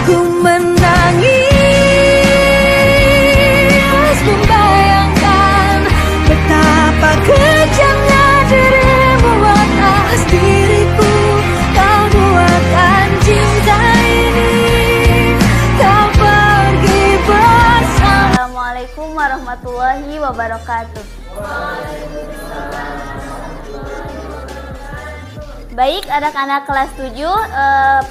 Ku menangis membayangkan betapa kejamnya dirimu atas diriku. Kau buatkan cinta ini, kau pergi bersama. Assalamualaikum warahmatullahi wabarakatuh. Baik anak-anak kelas 7,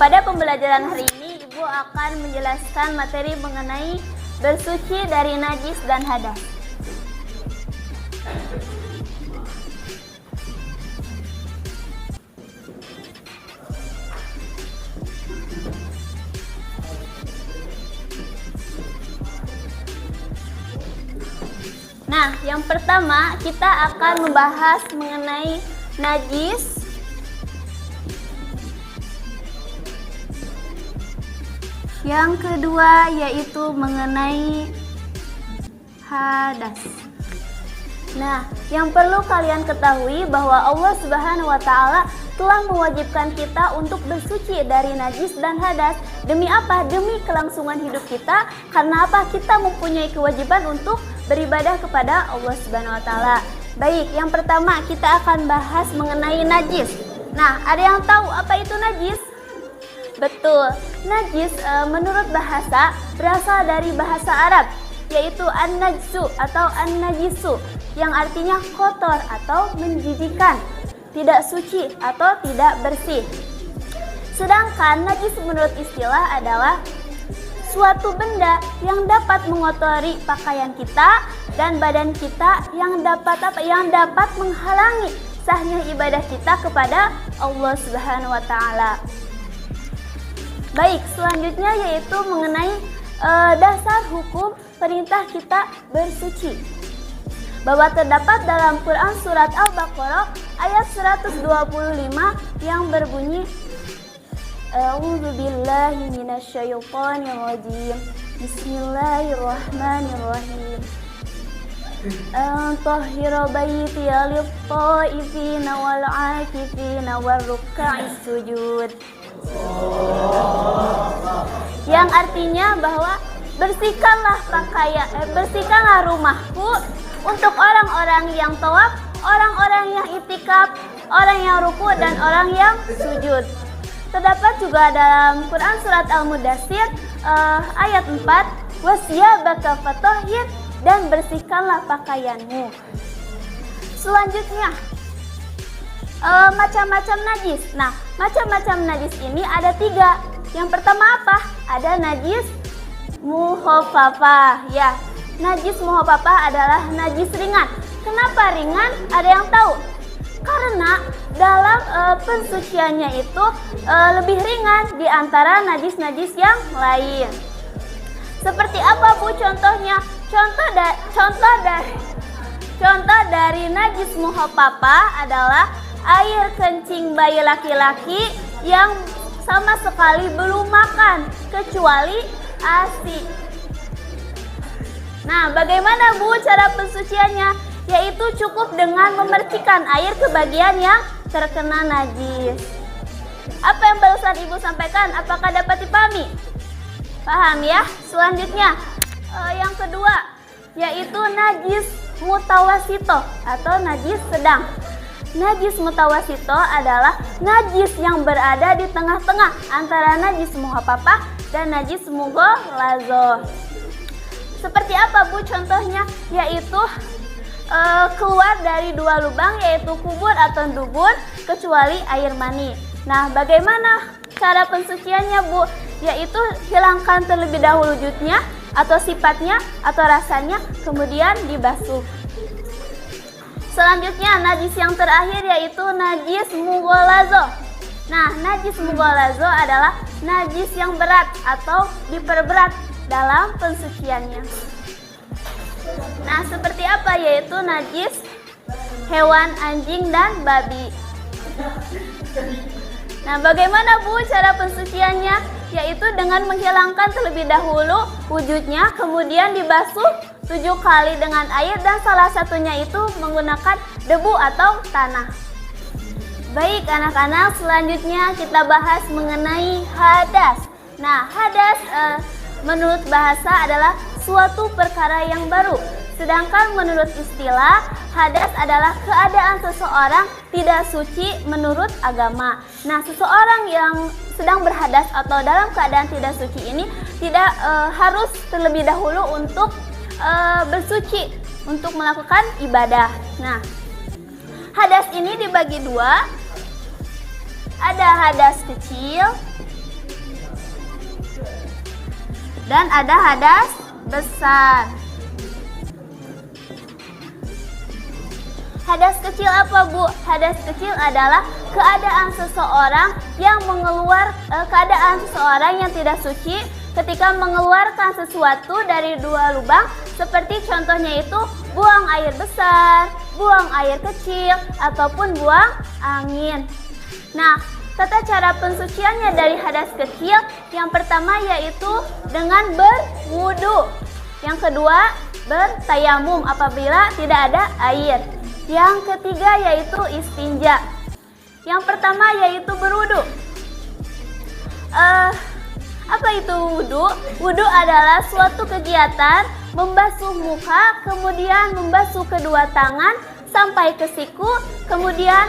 pada pembelajaran hari ini Ibu akan menjelaskan materi mengenai bersuci dari najis dan hadas. Nah, yang pertama kita akan membahas mengenai najis. Yang kedua yaitu mengenai hadas. Nah, yang perlu kalian ketahui bahwa Allah Subhanahu wa taala telah mewajibkan kita untuk bersuci dari najis dan hadas. Demi apa? Demi kelangsungan hidup kita. Karena apa? Kita mempunyai kewajiban untuk beribadah kepada Allah Subhanahu wa taala. Baik, yang pertama kita akan bahas mengenai najis. Nah, ada yang tahu apa itu najis? Betul, najis menurut bahasa berasal dari bahasa Arab, yaitu an-najsu atau an-najisu, yang artinya kotor atau menjijikkan, tidak suci atau tidak bersih. Sedangkan najis menurut istilah adalah suatu benda yang dapat mengotori pakaian kita dan badan kita, yang dapat menghalangi sahnya ibadah kita kepada Allah Subhanahu wa taala. Baik, selanjutnya yaitu mengenai dasar hukum perintah kita bersuci, bahwa terdapat dalam Quran surat Al-Baqarah ayat 125 yang berbunyi A'udzubillahi minasyaitonirrajim. Bismillahirrahmanirrahim. Tahhira baitiya lit-taifina wal-'akifina war-ruk'is sujud. Yang artinya bahwa bersihkanlah rumahku untuk orang-orang yang tawaf, orang-orang yang itikaf, orang yang ruku dan orang yang sujud. Terdapat juga dalam Quran surat Al-Mudaththir ayat 4, wasiyabaka fatahhir, dan bersihkanlah pakaianmu. Selanjutnya macam-macam najis. Nah, macam-macam najis ini ada 3. Yang pertama apa? Ada najis muhafafah. Ya, najis muhafafah adalah najis ringan. Kenapa ringan? Ada yang tahu? Karena dalam pensuciannya itu lebih ringan di antara najis-najis yang lain. Seperti apa Bu contohnya? Contoh dari najis muhafafah adalah air kencing bayi laki-laki yang sama sekali belum makan kecuali ASI. Nah, bagaimana Bu cara pensuciannya? Yaitu cukup dengan memercikan air ke bagian yang terkena najis. Apa yang barusan Ibu sampaikan? Apakah dapat dipahami? Paham ya? Selanjutnya yang kedua yaitu najis mutawasito atau najis sedang. Najis mutawasito adalah najis yang berada di tengah-tengah antara najis muhafafah dan najis mughallazoh. Seperti apa Bu contohnya? Yaitu keluar dari 2 lubang, yaitu kubur atau dubur, kecuali air mani. Nah, bagaimana cara pensuciannya Bu? Yaitu hilangkan terlebih dahulu wujudnya atau sifatnya atau rasanya, kemudian dibasuh. Selanjutnya najis yang terakhir yaitu najis mughallazoh. Nah, najis mughallazoh adalah najis yang berat atau diperberat dalam pensuciannya. Nah, seperti apa? Yaitu najis hewan, anjing dan babi. Nah, bagaimana Bu cara pensuciannya? Yaitu dengan menghilangkan terlebih dahulu wujudnya, kemudian dibasuh 7 kali dengan air, dan salah satunya itu menggunakan debu atau tanah. Baik anak-anak, selanjutnya kita bahas mengenai hadas. Nah, hadas menurut bahasa adalah suatu perkara yang baru. Sedangkan menurut istilah, hadas adalah keadaan seseorang tidak suci menurut agama. Nah, seseorang yang sedang berhadas atau dalam keadaan tidak suci ini tidak harus terlebih dahulu untuk bersuci untuk melakukan ibadah. Nah, hadas ini dibagi dua. Ada hadas kecil dan ada hadas besar. Hadas kecil apa, Bu? Hadas kecil adalah keadaan seseorang yang keadaan seseorang yang tidak suci ketika mengeluarkan sesuatu dari dua lubang, seperti contohnya itu buang air besar, buang air kecil, ataupun buang angin. Nah, tata cara pensuciannya dari hadas kecil, yang pertama yaitu dengan berwudu. Yang kedua, bertayamum apabila tidak ada air. Yang ketiga yaitu istinja. Yang pertama yaitu berwudu. Apa itu wudu? Wudu adalah suatu kegiatan membasuh muka, kemudian membasuh kedua tangan sampai ke siku, kemudian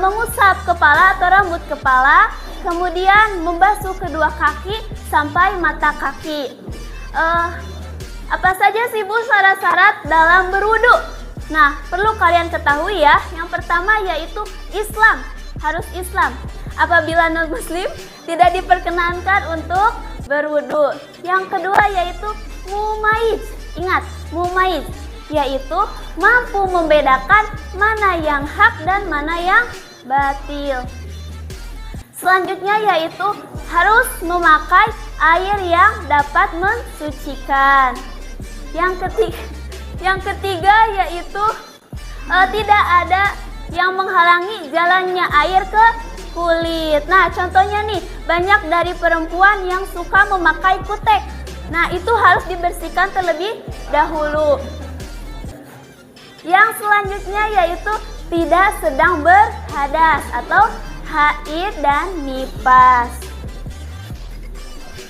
mengusap kepala atau rambut kepala, kemudian membasuh kedua kaki sampai mata kaki. Apa saja sih, Bu, syarat-syarat dalam berwudu? Nah, perlu kalian ketahui ya. Yang pertama yaitu Islam, harus Islam. Apabila non-muslim tidak diperkenankan untuk berwudu. Yang kedua yaitu mumayyiz. Ingat, mumayyiz yaitu mampu membedakan mana yang hak dan mana yang batil. Selanjutnya yaitu harus memakai air yang dapat mensucikan. Yang ketiga yaitu tidak ada yang menghalangi jalannya air ke kulit. Nah, contohnya nih, banyak dari perempuan yang suka memakai kutek. Nah, itu harus dibersihkan terlebih dahulu. Yang selanjutnya yaitu tidak sedang berhadas atau haid dan nifas.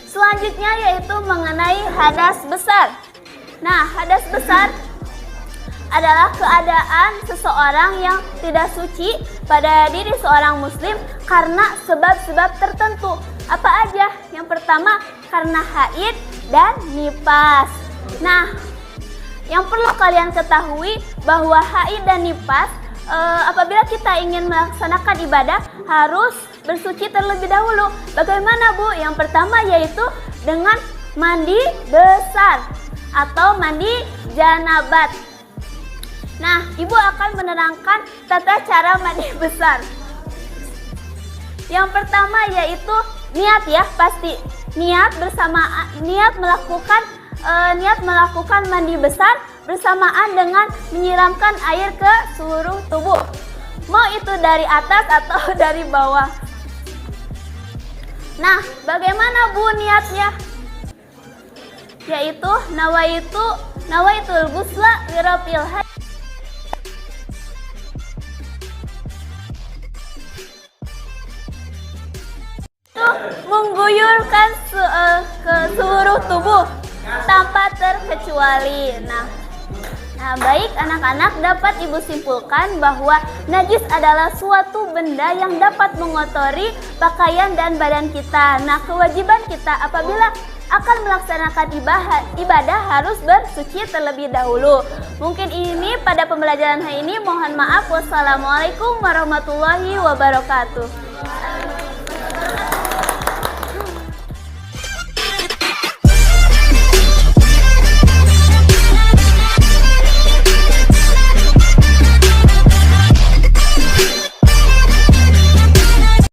Selanjutnya yaitu mengenai hadas besar. Nah, hadas besar adalah keadaan seseorang yang tidak suci pada diri seorang muslim karena sebab-sebab tertentu. Apa aja? Yang pertama, karena haid dan nifas. Nah, yang perlu kalian ketahui bahwa haid dan nifas, apabila kita ingin melaksanakan ibadah harus bersuci terlebih dahulu. Bagaimana, Bu? Yang pertama yaitu dengan mandi besar atau mandi janabat. Nah, Ibu akan menerangkan tata cara mandi besar. Yang pertama yaitu niat ya, pasti niat melakukan mandi besar bersamaan dengan menyiramkan air ke seluruh tubuh. Mau itu dari atas atau dari bawah. Nah, bagaimana, Bu, niatnya? Yaitu nawaitul ghusla lirafil hadz. Mengguyurkan ke seluruh tubuh tanpa terkecuali. Nah, baik anak-anak, dapat Ibu simpulkan bahwa najis adalah suatu benda yang dapat mengotori pakaian dan badan kita. Nah, kewajiban kita apabila akan melaksanakan ibadah harus bersuci terlebih dahulu. Mungkin ini pada pembelajaran hari ini. Mohon maaf. Wassalamualaikum warahmatullahi wabarakatuh.